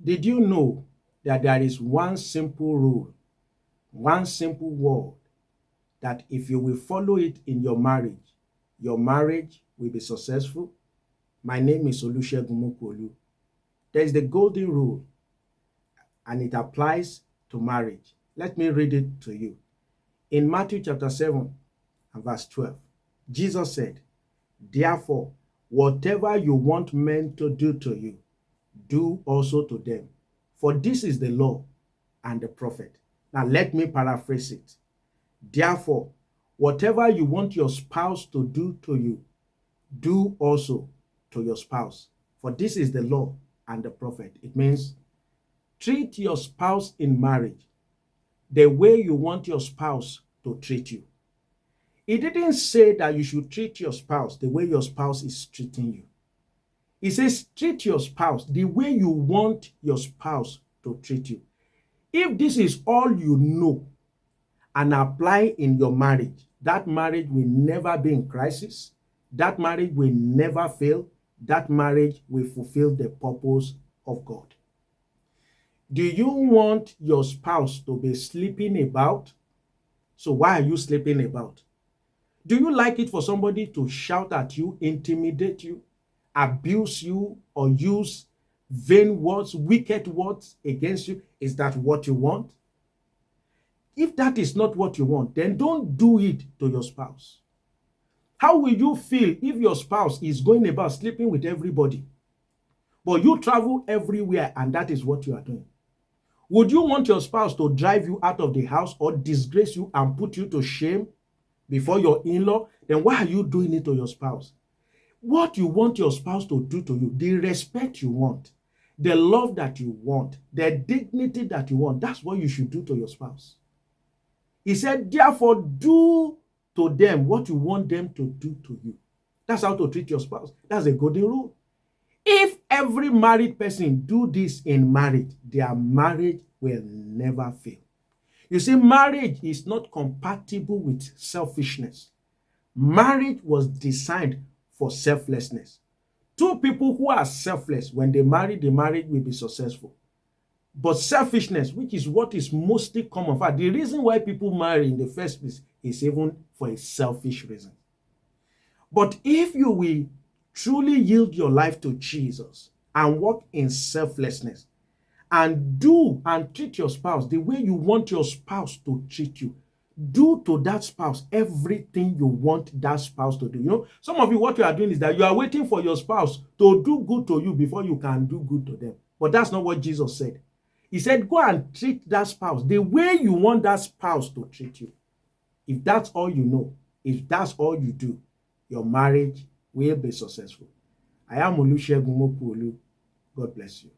Did you know that there is one simple rule, one simple word, that if you will follow it in your marriage will be successful? My name is Olusegun Mokuolu. There is the golden rule, and it applies to marriage. Let me read it to you. In Matthew chapter 7 and verse 12, Jesus said, "Therefore, whatever you want men to do to you, do also to them. For this is the law and the prophet." Now, let me paraphrase it. Therefore, whatever you want your spouse to do to you, do also to your spouse. For this is the law and the prophet. It means treat your spouse in marriage the way you want your spouse to treat you. It didn't say that you should treat your spouse the way your spouse is treating you. It says treat your spouse the way you want your spouse to treat you. If this is all you know and apply in your marriage, that marriage will never be in crisis. That marriage will never fail. That marriage will fulfill the purpose of God. Do you want your spouse to be sleeping about? So why are you sleeping about? Do you like it for somebody to shout at you, intimidate you, abuse you, or use vain words, wicked words against you? Is that what you want? If that is not what you want, then don't do it to your spouse. How will you feel if your spouse is going about sleeping with everybody, but you travel everywhere and that is what you are doing? Would you want your spouse to drive you out of the house or disgrace you and put you to shame before your in-law? Then why are you doing it to your spouse? What you want your spouse to do to you, the respect you want, the love that you want, the dignity that you want, that's what you should do to your spouse. He said, therefore, do to them what you want them to do to you. That's how to treat your spouse. That's a golden rule. If every married person do this in marriage, their marriage will never fail. You see, marriage is not compatible with selfishness. Marriage was designed for selflessness. Two people who are selfless, when they marry, the marriage will be successful. But selfishness, which is what is mostly common, in fact, the reason why people marry in the first place is even for a selfish reason. But if you will truly yield your life to Jesus and walk in selflessness and do and treat your spouse the way you want your spouse to treat you, do to that spouse everything you want that spouse to do. You know, some of you, what you are doing is that you are waiting for your spouse to do good to you before you can do good to them. But that's not what Jesus said. He said, go and treat that spouse the way you want that spouse to treat you. If that's all you know, if that's all you do, your marriage will be successful. I am Olusegun Mokuolu. God bless you.